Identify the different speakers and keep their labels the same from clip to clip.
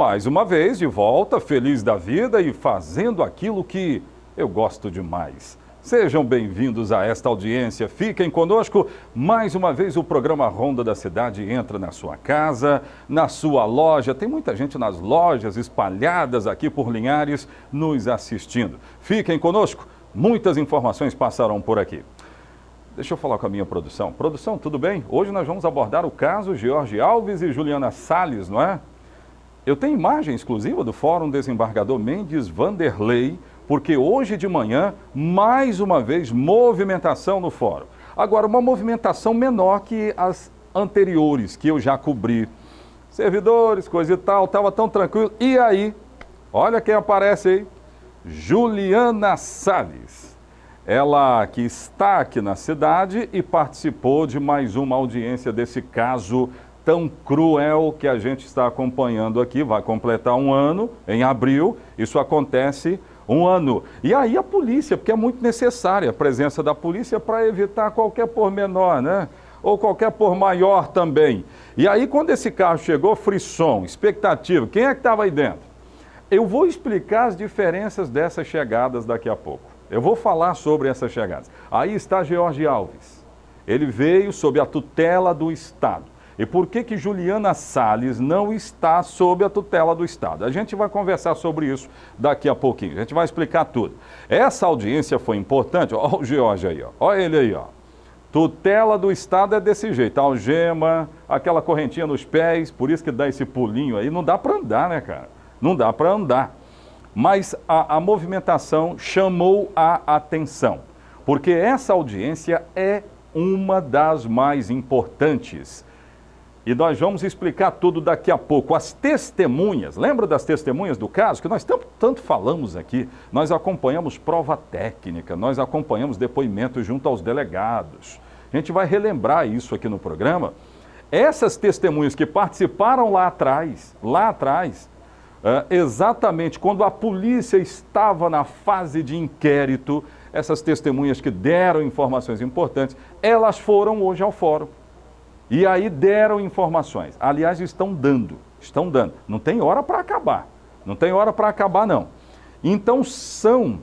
Speaker 1: mais uma vez de volta, feliz da vida e fazendo aquilo que eu gosto demais. Sejam bem-vindos a esta audiência, fiquem conosco. Mais uma vez o programa Ronda da Cidade entra na sua casa, na sua loja. Tem muita gente nas lojas espalhadas aqui por Linhares nos assistindo. Fiquem conosco, muitas informações passarão por aqui. Deixa eu falar com a minha produção. Produção, tudo bem? Hoje nós vamos abordar o caso George Alves e Juliana Salles, não é? Eu tenho imagem exclusiva do Fórum Desembargador Mendes Vanderlei, porque hoje de manhã, mais uma vez, movimentação no fórum. Agora, uma movimentação menor que as anteriores, que eu já cobri. Servidores, coisa e tal, estava tão tranquilo. E aí, olha quem aparece aí, Juliana Salles. Ela que está aqui na cidade e participou de mais uma audiência desse caso tão cruel que a gente está acompanhando aqui. Vai completar um ano, em abril, isso acontece um ano. E aí a polícia, porque é muito necessária a presença da polícia para evitar qualquer pormenor, né? Ou qualquer por maior também. E aí quando esse carro chegou, frisson, expectativa, quem é que estava aí dentro? Eu vou explicar as diferenças dessas chegadas daqui a pouco. Eu vou falar sobre essas chegadas. Aí está George Alves. Ele veio sob a tutela do Estado. E por que Juliana Salles não está sob a tutela do Estado? A gente vai conversar sobre isso daqui a pouquinho. A gente vai explicar tudo. Essa audiência foi importante. Olha o George aí, ó. Olha ele aí, ó. Tutela do Estado é desse jeito. Algema, aquela correntinha nos pés, por isso que dá esse pulinho aí. Não dá para andar, né, cara? Não dá para andar. Mas a movimentação chamou a atenção. Porque essa audiência é uma das mais importantes. E nós vamos explicar tudo daqui a pouco. As testemunhas, lembra das testemunhas do caso? Que nós tanto falamos aqui. Nós acompanhamos prova técnica, nós acompanhamos depoimentos junto aos delegados. A gente vai relembrar isso aqui no programa. Essas testemunhas que participaram lá atrás, exatamente quando a polícia estava na fase de inquérito, essas testemunhas que deram informações importantes, elas foram hoje ao fórum. E aí deram informações. Aliás, estão dando. Não tem hora para acabar. Não tem hora para acabar, não. Então, são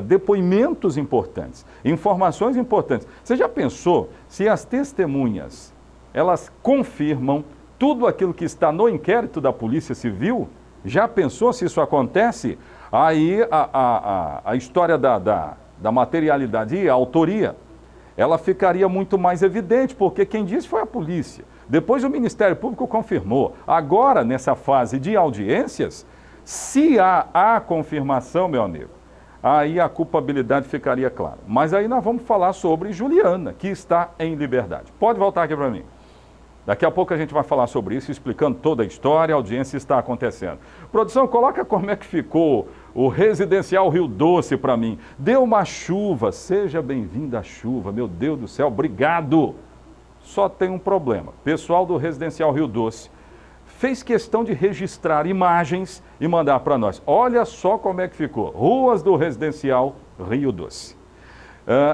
Speaker 1: depoimentos importantes, informações importantes. Você já pensou se as testemunhas, elas confirmam tudo aquilo que está no inquérito da Polícia Civil? Já pensou se isso acontece? Aí a história da materialidade e a autoria, ela ficaria muito mais evidente, porque quem disse foi a polícia. Depois o Ministério Público confirmou. Agora, nessa fase de audiências, se há a confirmação, meu amigo, aí a culpabilidade ficaria clara. Mas aí nós vamos falar sobre Juliana, que está em liberdade. Pode voltar aqui para mim. Daqui a pouco a gente vai falar sobre isso, explicando toda a história, a audiência está acontecendo. Produção, coloca como é que ficou o Residencial Rio Doce para mim. Deu uma chuva, seja bem-vinda à chuva, meu Deus do céu, obrigado. Só tem um problema, pessoal do Residencial Rio Doce fez questão de registrar imagens e mandar para nós. Olha só como é que ficou, ruas do Residencial Rio Doce.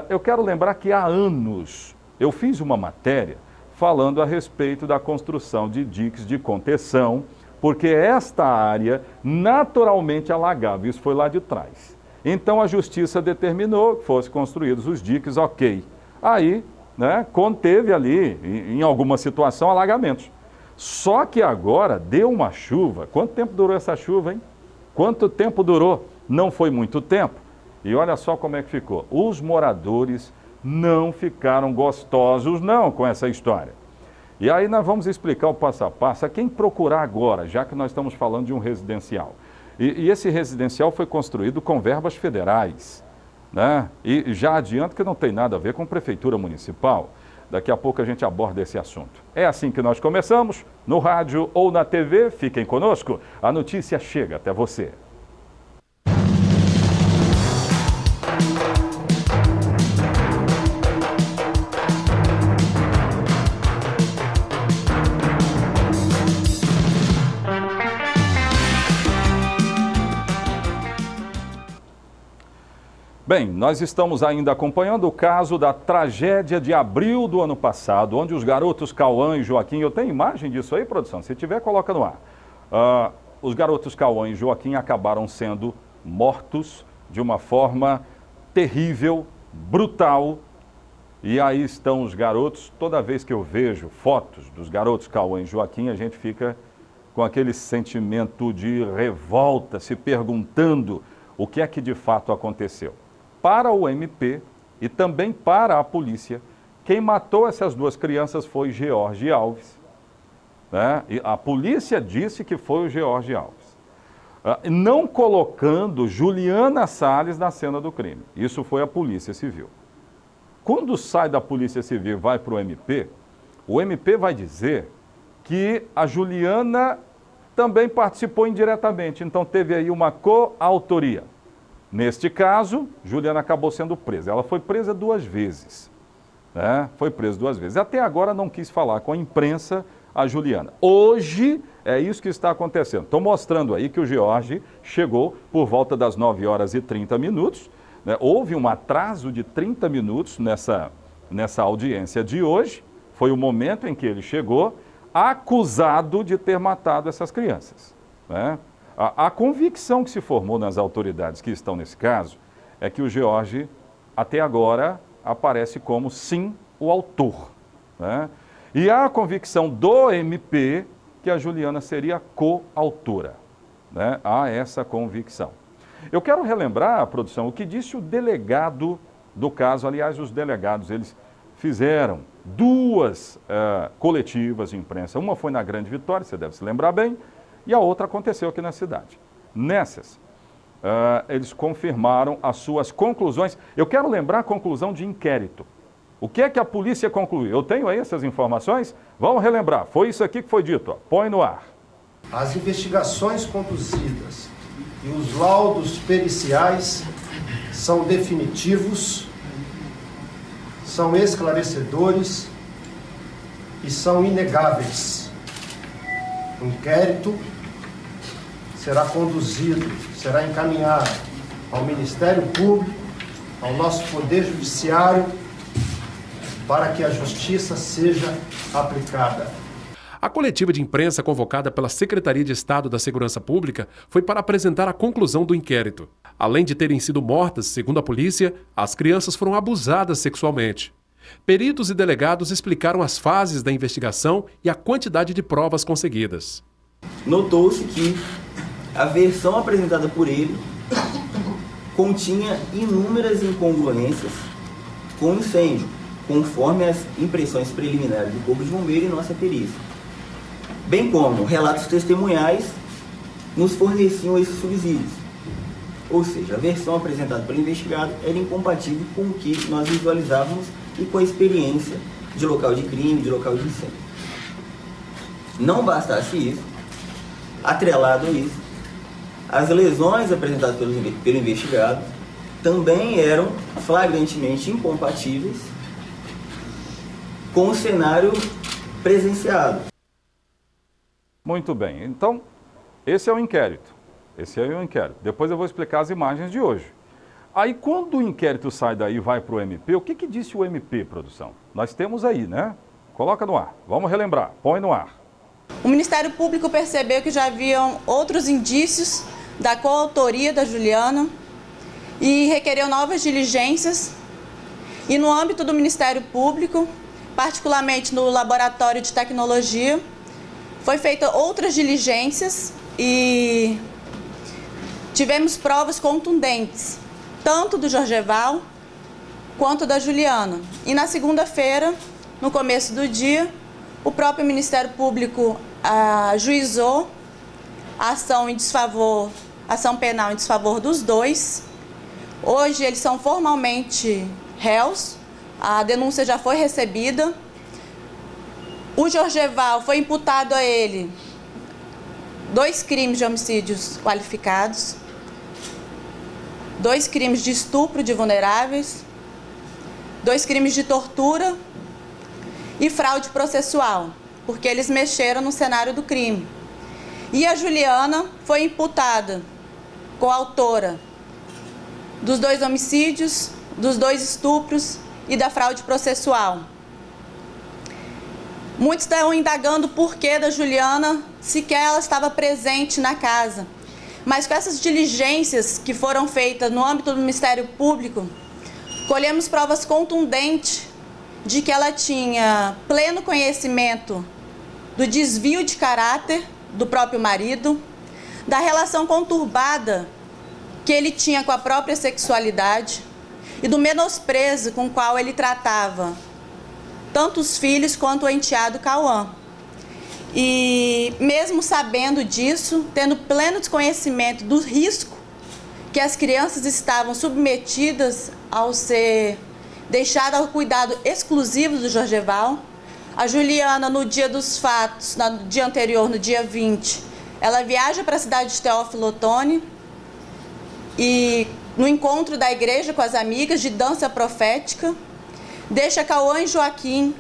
Speaker 1: Eu quero lembrar que há anos eu fiz uma matéria falando a respeito da construção de diques de contenção, porque esta área naturalmente alagava, isso foi lá de trás. Então a Justiça determinou que fossem construídos os diques, ok. Aí, né, conteve ali, em alguma situação, alagamentos. Só que agora deu uma chuva. Quanto tempo durou essa chuva, hein? Quanto tempo durou? Não foi muito tempo. E olha só como é que ficou. Os moradores não ficaram gostosos não com essa história. E aí nós vamos explicar o passo a passo a quem procurar agora, já que nós estamos falando de um residencial. E esse residencial foi construído com verbas federais, né? E já adianto que não tem nada a ver com prefeitura municipal. Daqui a pouco a gente aborda esse assunto. É assim que nós começamos, no rádio ou na TV, fiquem conosco, a notícia chega até você. Bem, nós estamos ainda acompanhando o caso da tragédia de abril do ano passado, onde os garotos Cauã e Joaquim, eu tenho imagem disso aí, produção? Se tiver, coloca no ar. os garotos Cauã e Joaquim acabaram sendo mortos de uma forma terrível, brutal. E aí estão os garotos. Toda vez que eu vejo fotos dos garotos Cauã e Joaquim, a gente fica com aquele sentimento de revolta, se perguntando o que é que de fato aconteceu. Para o MP e também para a polícia, quem matou essas duas crianças foi George Alves, né? E a polícia disse que foi o George Alves, não colocando Juliana Salles na cena do crime. Isso foi a Polícia Civil. Quando sai da Polícia Civil e vai para o MP vai dizer que a Juliana também participou indiretamente, então teve aí uma coautoria. Neste caso, Juliana acabou sendo presa. Ela foi presa 2 vezes, né? Foi presa 2 vezes. Até agora não quis falar com a imprensa a Juliana. Hoje é isso que está acontecendo. Estou mostrando aí que o George chegou por volta das 9h30, né? Houve um atraso de 30 minutos nessa audiência de hoje. Foi o momento em que ele chegou, acusado de ter matado essas crianças, né? A convicção que se formou nas autoridades que estão nesse caso é que o George, até agora, aparece como, sim, o autor, né? E há a convicção do MP que a Juliana seria coautora, né? Há essa convicção. Eu quero relembrar, produção, o que disse o delegado do caso. Aliás, os delegados, eles fizeram 2 coletivas de imprensa. Uma foi na Grande Vitória, você deve se lembrar bem, e a outra aconteceu aqui na cidade. Nessas, eles confirmaram as suas conclusões. Eu quero lembrar a conclusão de inquérito. O que é que a polícia concluiu? Eu tenho aí essas informações. Vamos relembrar. Foi isso aqui que foi dito. Ó. Põe no ar.
Speaker 2: As investigações conduzidas e os laudos periciais são definitivos, são esclarecedores e são inegáveis. O inquérito será conduzido, será encaminhado ao Ministério Público, ao nosso Poder Judiciário, para que a justiça seja aplicada.
Speaker 3: A coletiva de imprensa convocada pela Secretaria de Estado da Segurança Pública foi para apresentar a conclusão do inquérito. Além de terem sido mortas, segundo a polícia, as crianças foram abusadas sexualmente. Peritos e delegados explicaram as fases da investigação e a quantidade de provas conseguidas.
Speaker 4: Notou-se que a versão apresentada por ele continha inúmeras incongruências com o incêndio, conforme as impressões preliminares do Corpo de Bombeiro e nossa perícia, bem como relatos testemunhais nos forneciam esses subsídios. Ou seja, a versão apresentada pelo investigado era incompatível com o que nós visualizávamos e com a experiência de local de crime, de local de incêndio. Não bastasse isso, atrelado a isso, as lesões apresentadas pelo investigado também eram flagrantemente incompatíveis com o cenário presenciado.
Speaker 1: Muito bem, então esse é o inquérito. Depois eu vou explicar as imagens de hoje. Aí quando o inquérito sai daí e vai para o MP, o que disse o MP, produção? Nós temos aí, né? Coloca no ar, vamos relembrar, põe no ar.
Speaker 5: O Ministério Público percebeu que já haviam outros indícios da coautoria da Juliana e requereu novas diligências. E no âmbito do Ministério Público, particularmente no Laboratório de Tecnologia, foi feita outras diligências e tivemos provas contundentes, tanto do Jorgeval quanto da Juliana. E na segunda-feira, no começo do dia, o próprio Ministério Público ajuizou a ação penal em desfavor dos dois. Hoje eles são formalmente réus, a denúncia já foi recebida. O Jorgeval foi imputado a ele 2 crimes de homicídios qualificados, 2 crimes de estupro de vulneráveis, 2 crimes de tortura e fraude processual, porque eles mexeram no cenário do crime. E a Juliana foi imputada, coautora dos 2 homicídios, dos 2 estupros e da fraude processual. Muitos estão indagando o porquê da Juliana, sequer ela estava presente na casa. Mas com essas diligências que foram feitas no âmbito do Ministério Público, colhemos provas contundentes de que ela tinha pleno conhecimento do desvio de caráter do próprio marido, da relação conturbada que ele tinha com a própria sexualidade e do menosprezo com o qual ele tratava tanto os filhos quanto o enteado Cauã. E mesmo sabendo disso, tendo pleno desconhecimento do risco que as crianças estavam submetidas ao ser deixadas ao cuidado exclusivo do Jorgeval, a Juliana, no dia dos fatos, no dia anterior, no dia 20, ela viaja para a cidade de Teófilo Otoni e no encontro da igreja com as amigas de dança profética, deixa Cauã e Joaquim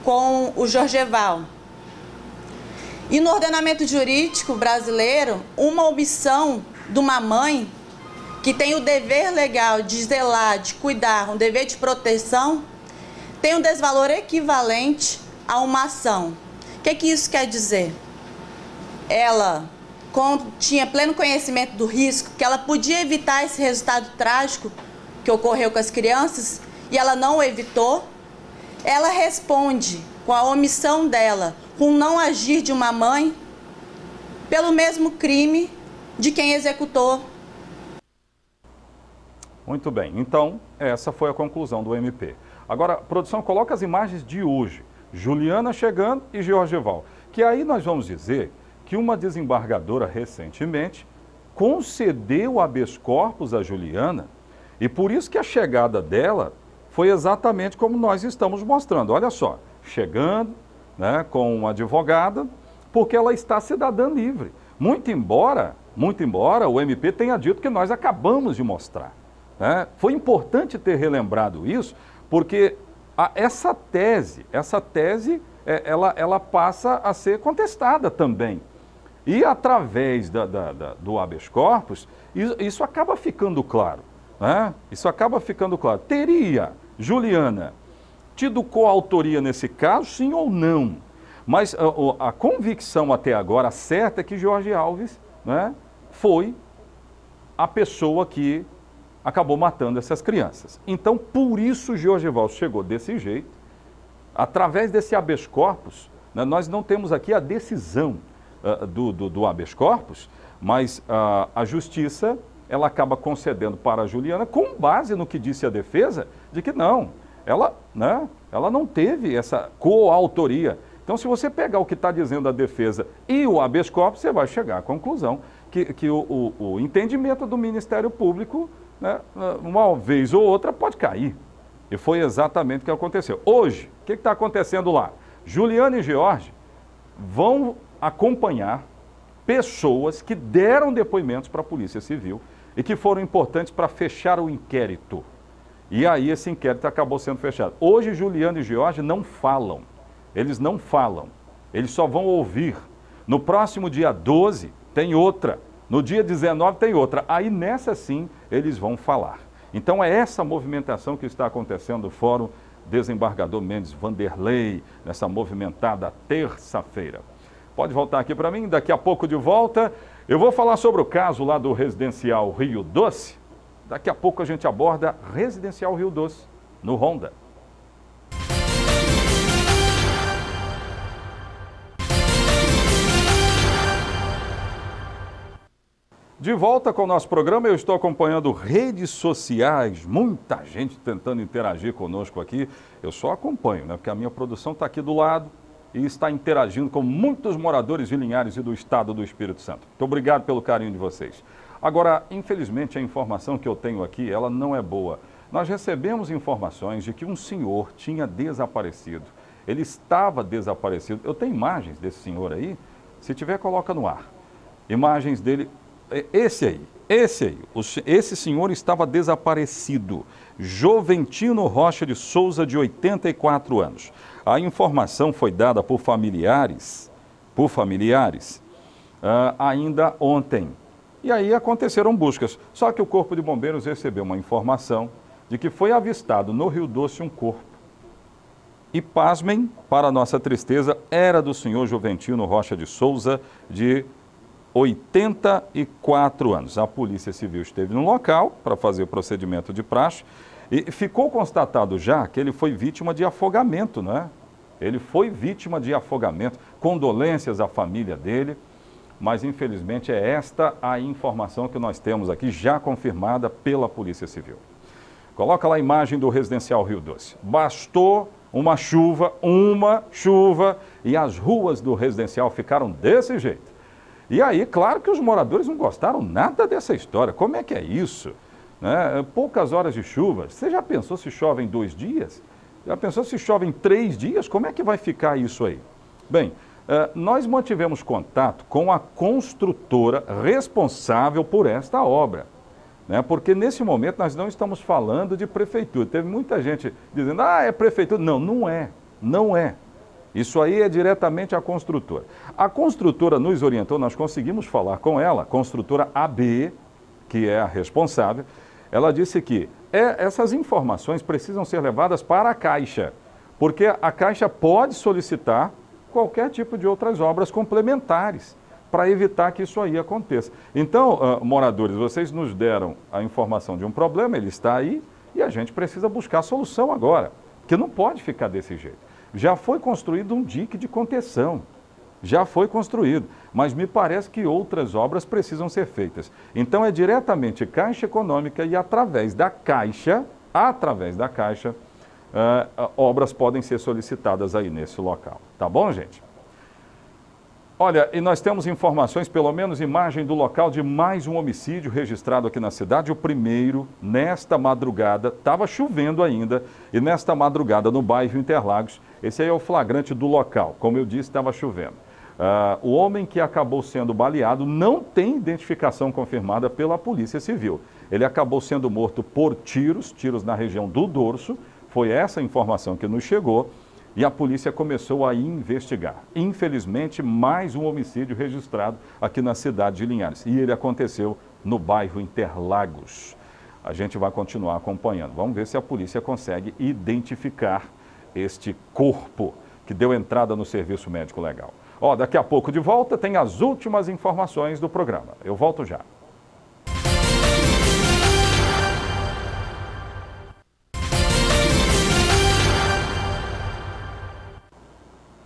Speaker 5: com o Jorgeval. E no ordenamento jurídico brasileiro, uma omissão de uma mãe que tem o dever legal de zelar, de cuidar, um dever de proteção, tem um desvalor equivalente a uma ação. O que isso quer dizer? Ela tinha pleno conhecimento do risco, que ela podia evitar esse resultado trágico que ocorreu com as crianças, e ela não o evitou. Ela responde com a omissão dela, com o não agir de uma mãe, pelo mesmo crime de quem executou.
Speaker 1: Muito bem, então essa foi a conclusão do MP. Agora, produção, coloca as imagens de hoje. Juliana chegando e Jorgeval. Que aí nós vamos dizer que uma desembargadora recentemente concedeu habeas corpus a Juliana e por isso que a chegada dela foi exatamente como nós estamos mostrando. Olha só, chegando, né, com uma advogada, porque ela está cidadã livre. Muito embora o MP tenha dito que nós acabamos de mostrar. Né? Foi importante ter relembrado isso, porque essa tese ela passa a ser contestada também. E através do habeas corpus, isso acaba ficando claro. Né? Isso acaba ficando claro. Teria Juliana tido coautoria nesse caso, sim ou não? Mas a convicção até agora certa é que Jorge Alves, né, foi a pessoa que acabou matando essas crianças. Então, por isso Jorgeval chegou desse jeito, através desse habeas corpus, né, nós não temos aqui a decisão do habeas corpus, mas a justiça, ela acaba concedendo para a Juliana, com base no que disse a defesa, de que não, ela não teve essa coautoria. Então, se você pegar o que está dizendo a defesa e o habeas corpus, você vai chegar à conclusão que o entendimento do Ministério Público, né, uma vez ou outra, pode cair. E foi exatamente o que aconteceu. Hoje, o que está acontecendo lá? Juliana e George vão acompanhar pessoas que deram depoimentos para a Polícia Civil e que foram importantes para fechar o inquérito. E aí esse inquérito acabou sendo fechado. Hoje, Juliana e George não falam. Eles não falam. Eles só vão ouvir. No próximo dia 12 tem outra. No dia 19 tem outra. Aí nessa sim eles vão falar. Então é essa movimentação que está acontecendo no Fórum Desembargador Mendes Vanderlei, nessa movimentada terça-feira. Pode voltar aqui para mim, daqui a pouco de volta. Eu vou falar sobre o caso lá do Residencial Rio Doce. Daqui a pouco a gente aborda Residencial Rio Doce, no Honda. De volta com o nosso programa, eu estou acompanhando redes sociais, muita gente tentando interagir conosco aqui. Eu só acompanho, né? Porque a minha produção está aqui do lado e está interagindo com muitos moradores de Linhares e do estado do Espírito Santo. Muito obrigado pelo carinho de vocês. Agora, infelizmente, a informação que eu tenho aqui, ela não é boa. Nós recebemos informações de que um senhor tinha desaparecido. Ele estava desaparecido. Eu tenho imagens desse senhor aí. Se tiver, coloca no ar. Imagens dele. Esse aí. Esse senhor estava desaparecido. Joventino Rocha de Souza, de 84 anos. A informação foi dada por familiares ainda ontem. E aí aconteceram buscas. Só que o Corpo de Bombeiros recebeu uma informação de que foi avistado no Rio Doce um corpo. E pasmem, para nossa tristeza, era do senhor Juventino Rocha de Souza, de 84 anos. A Polícia Civil esteve no local para fazer o procedimento de praxe e ficou constatado já que ele foi vítima de afogamento, não é? Ele foi vítima de afogamento, condolências à família dele, mas infelizmente é esta a informação que nós temos aqui, já confirmada pela Polícia Civil. Coloca lá a imagem do residencial Rio Doce. Bastou uma chuva, e as ruas do residencial ficaram desse jeito. E aí, claro que os moradores não gostaram nada dessa história. Como é que é isso? Né? Poucas horas de chuva. Você já pensou se chove em 2 dias? Já pensou se chove em 3 dias? Como é que vai ficar isso aí? Bem, nós mantivemos contato com a construtora responsável por esta obra. Né? Porque nesse momento nós não estamos falando de prefeitura. Teve muita gente dizendo, é prefeitura. Não, não é. Não é. Isso aí é diretamente a construtora. A construtora nos orientou, nós conseguimos falar com ela, a construtora AB, que é a responsável. Ela disse que essas informações precisam ser levadas para a Caixa, porque a Caixa pode solicitar qualquer tipo de outras obras complementares para evitar que isso aí aconteça. Então, moradores, vocês nos deram a informação de um problema, ele está aí e a gente precisa buscar a solução agora, porque não pode ficar desse jeito. Já foi construído um dique de contenção, já foi construído, mas me parece que outras obras precisam ser feitas. Então é diretamente Caixa Econômica e através da Caixa, obras podem ser solicitadas aí nesse local. Tá bom, gente? Olha, e nós temos informações, pelo menos imagem do local de mais um homicídio registrado aqui na cidade. O primeiro, nesta madrugada, estava chovendo ainda, e nesta madrugada no bairro Interlagos, esse aí é o flagrante do local. Como eu disse, estava chovendo. O homem que acabou sendo baleado não tem identificação confirmada pela Polícia Civil. Ele acabou sendo morto por tiros na região do dorso. Foi essa a informação que nos chegou. E a polícia começou a investigar. Infelizmente, mais um homicídio registrado aqui na cidade de Linhares. E ele aconteceu no bairro Interlagos. A gente vai continuar acompanhando. Vamos ver se a polícia consegue identificar este corpo que deu entrada no serviço médico legal. Daqui a pouco de volta tem as últimas informações do programa. Eu volto já.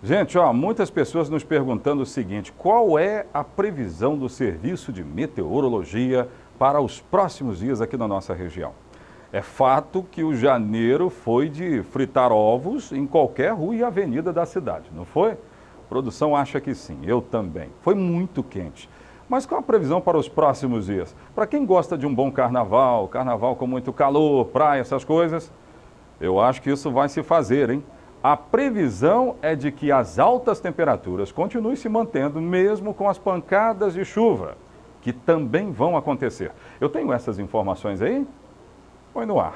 Speaker 1: Gente, muitas pessoas nos perguntando o seguinte: qual é a previsão do Serviço de Meteorologia para os próximos dias aqui na nossa região? É fato que o janeiro foi de fritar ovos em qualquer rua e avenida da cidade, não foi? A produção acha que sim, eu também. Foi muito quente. Mas qual a previsão para os próximos dias? Para quem gosta de um bom carnaval com muito calor, praia, essas coisas, eu acho que isso vai se fazer, hein? A previsão é de que as altas temperaturas continuem se mantendo, mesmo com as pancadas de chuva, que também vão acontecer. Eu tenho essas informações aí? Põe no ar.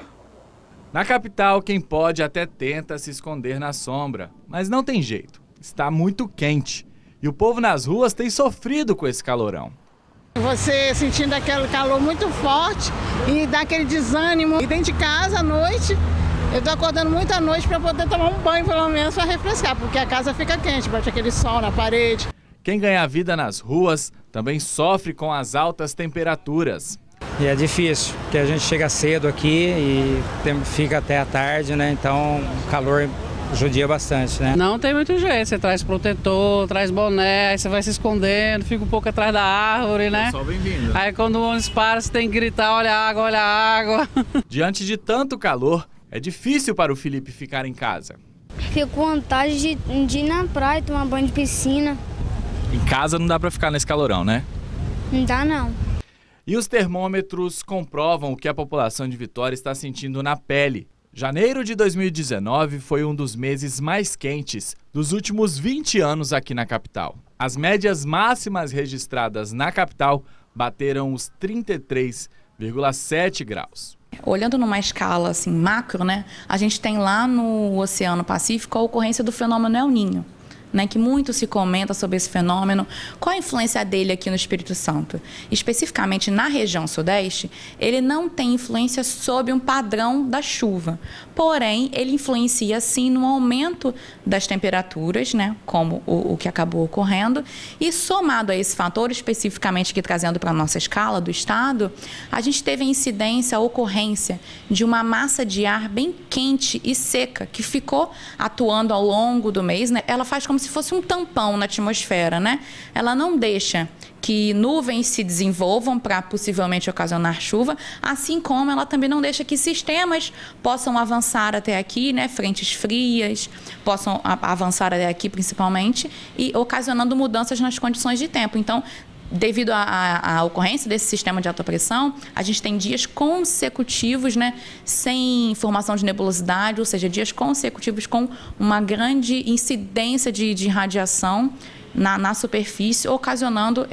Speaker 6: Na capital, quem pode até tenta se esconder na sombra, mas não tem jeito. Está muito quente. E o povo nas ruas tem sofrido com esse calorão.
Speaker 7: Você sentindo aquele calor muito forte e dá aquele desânimo. E dentro de casa, à noite, eu tô acordando muito à noite para poder tomar um banho, pelo menos, para refrescar, porque a casa fica quente, bate aquele sol na parede.
Speaker 6: Quem ganha vida nas ruas também sofre com as altas temperaturas.
Speaker 8: E é difícil, porque a gente chega cedo aqui e fica até a tarde, né? Então o calor judia bastante, né?
Speaker 9: Não tem muito jeito, você traz protetor, traz boné, aí você vai se escondendo, fica um pouco atrás da árvore, né?
Speaker 6: Pessoal, bem-vindo.
Speaker 9: Aí quando o ônibus para, você tem que gritar, olha a água, olha a água.
Speaker 6: Diante de tanto calor, é difícil para o Felipe ficar em casa.
Speaker 10: Fico com vontade de ir na praia, tomar banho de piscina.
Speaker 6: Em casa não dá para ficar nesse calorão, né?
Speaker 10: Não dá, não.
Speaker 6: E os termômetros comprovam o que a população de Vitória está sentindo na pele. Janeiro de 2019 foi um dos meses mais quentes dos últimos 20 anos aqui na capital. As médias máximas registradas na capital bateram os 33,7 graus.
Speaker 11: Olhando numa escala assim, macro, né, a gente tem lá no Oceano Pacífico a ocorrência do fenômeno El Niño, né, que muito se comenta sobre esse fenômeno. Qual a influência dele aqui no Espírito Santo? Especificamente na região sudeste, ele não tem influência sobre um padrão da chuva. Porém, ele influencia, sim, no aumento das temperaturas, né, como o que acabou ocorrendo. E somado a esse fator, especificamente aqui trazendo para a nossa escala do estado, a gente teve a incidência, a ocorrência de uma massa de ar bem quente e seca, que ficou atuando ao longo do mês, né? Ela faz como se fosse um tampão na atmosfera, né? Ela não deixa que nuvens se desenvolvam para possivelmente ocasionar chuva, assim como ela também não deixa que sistemas possam avançar até aqui, né? Frentes frias possam avançar até aqui principalmente, e ocasionando mudanças nas condições de tempo. Então, devido à ocorrência desse sistema de alta pressão, a gente tem dias consecutivos, né, sem formação de nebulosidade, ou seja, dias consecutivos com uma grande incidência de radiação na superfície, ocasionando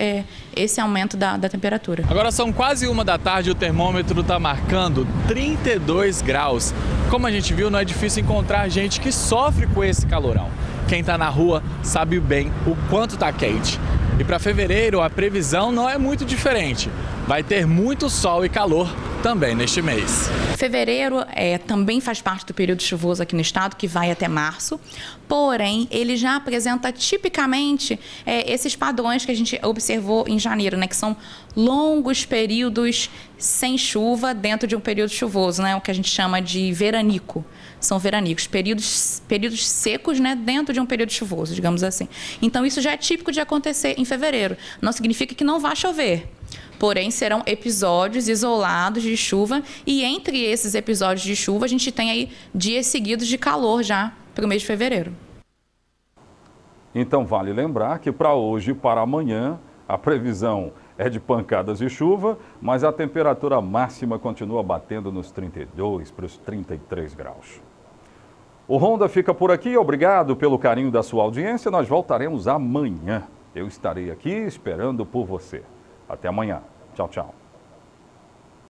Speaker 11: esse aumento da temperatura.
Speaker 6: Agora são quase 1 da tarde e o termômetro está marcando 32 graus. Como a gente viu, não é difícil encontrar gente que sofre com esse calorão. Quem está na rua sabe bem o quanto está quente. E para fevereiro a previsão não é muito diferente. Vai ter muito sol e calor também neste mês.
Speaker 11: Fevereiro também faz parte do período chuvoso aqui no estado, que vai até março. Porém, ele já apresenta tipicamente esses padrões que a gente observou em janeiro, né, que são longos períodos sem chuva dentro de um período chuvoso, né, o que a gente chama de veranico. São veranicos, períodos secos, né, dentro de um período chuvoso, digamos assim. Então, isso já é típico de acontecer em fevereiro. Não significa que não vai chover. Porém, serão episódios isolados de chuva, e entre esses episódios de chuva, a gente tem aí dias seguidos de calor já para o mês de fevereiro.
Speaker 1: Então, vale lembrar que para hoje e para amanhã, a previsão é de pancadas de chuva, mas a temperatura máxima continua batendo nos 32 para os 33 graus. O Ronda fica por aqui, obrigado pelo carinho da sua audiência, nós voltaremos amanhã. Eu estarei aqui esperando por você. Até amanhã. Tchau, tchau.